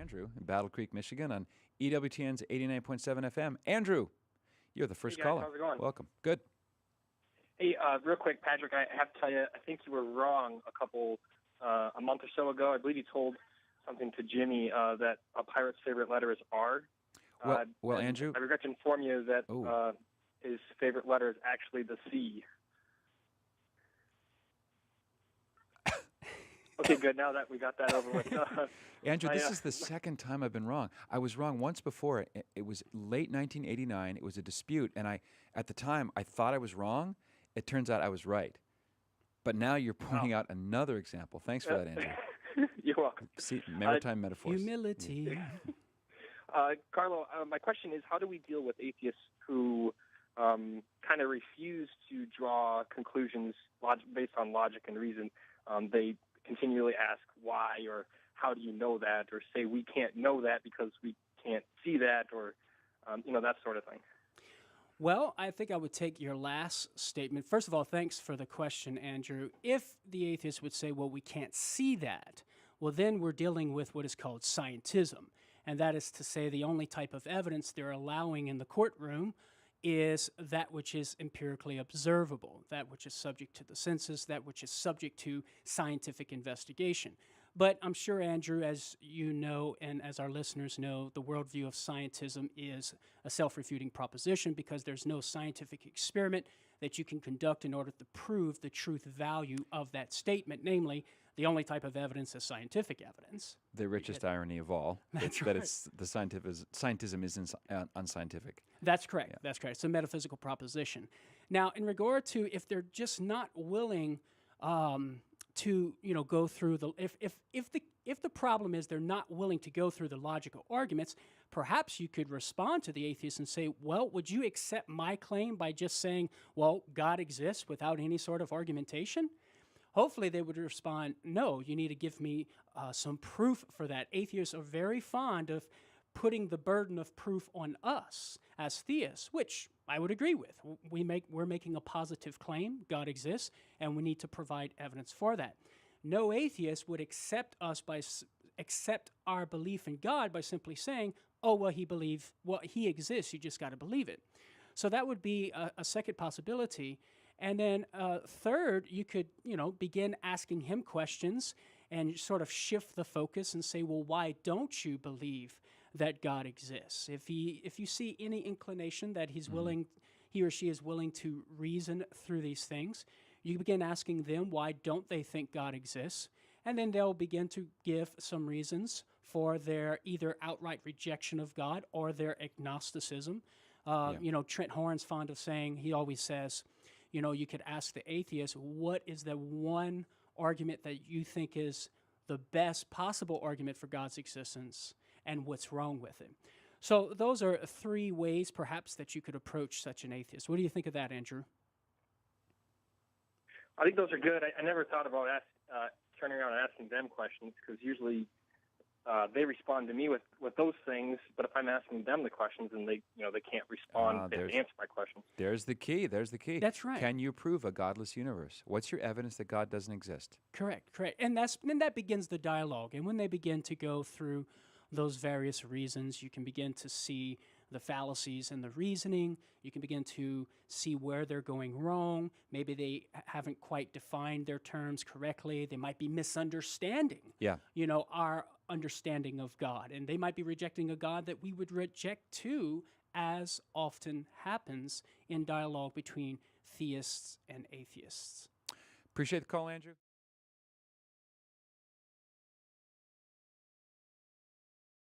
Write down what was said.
Andrew in Battle Creek, Michigan on EWTN's 89.7 FM. Andrew, you're the first Hey guys, caller. how's it going? Welcome. Good. Hey, real quick, Patrick, I have to tell you, I think you were wrong a month or so ago. I believe you told something to Jimmy that a pirate's favorite letter is R. Well, Andrew, I regret to inform you that his favorite letter is actually the C. Okay, good. Now that we got that over with. Andrew, this is the second time I've been wrong. I was wrong once before. It was late 1989. It was a dispute, and at the time, I thought I was wrong. It turns out I was right. But now you're pointing out another example. Thanks for that, Andrew. You're welcome. See, maritime metaphors. Humility. Carlo, my question is, how do we deal with atheists who kind of refuse to draw conclusions based on logic and reason? They continually ask why, or how do you know that, or say we can't know that because we can't see that, or that sort of thing. Well, I think I would take your last statement. First of all, thanks for the question, Andrew. If the atheist would say, well, we can't see that, well, then we're dealing with what is called scientism. And that is to say the only type of evidence they're allowing in the courtroom is that which is empirically observable, that which is subject to the senses, that which is subject to scientific investigation. But I'm sure, Andrew, as you know and as our listeners know, the worldview of scientism is a self-refuting proposition because there's no scientific experiment that you can conduct in order to prove the truth value of that statement, namely, the only type of evidence is scientific evidence. The richest irony of all. That's right. That it's the scientism is unscientific. That's correct. Yeah. That's correct. It's a metaphysical proposition. Now, in regard to if they're just not willing to go through if the problem is they're not willing to go through the logical arguments, perhaps you could respond to the atheist and say, well, would you accept my claim by just saying, well, God exists without any sort of argumentation? Hopefully they would respond, no, you need to give me some proof for that. Atheists are very fond of putting the burden of proof on us as theists, which I would agree with. We're making a positive claim, God exists, and we need to provide evidence for that. No atheist would accept our belief in God by simply saying, oh, well, he exists, you just got to believe it. So that would be a second possibility. And then third, you could, begin asking him questions and sort of shift the focus and say, well, why don't you believe that God exists? If you see any inclination that he or she is willing to reason through these things, you begin asking them why don't they think God exists, and then they'll begin to give some reasons for their either outright rejection of God or their agnosticism. Trent Horn's fond of saying, he always says, you could ask the atheist, what is the one argument that you think is the best possible argument for God's existence, and what's wrong with it? So those are three ways, perhaps, that you could approach such an atheist. What do you think of that, Andrew? I think those are good. I never thought about turning around and asking them questions, because usually they respond to me with those things. But if I'm asking them the questions and they can't respond, they answer my questions. There's the key. That's right. Can you prove a godless universe? What's your evidence that God doesn't exist? Correct. And that begins the dialogue. And when they begin to go through those various reasons, you can begin to see the fallacies in the reasoning. You can begin to see where they're going wrong. Maybe they haven't quite defined their terms correctly. They might be misunderstanding, our understanding of God. And they might be rejecting a God that we would reject too, as often happens in dialogue between theists and atheists. Appreciate the call, Andrew.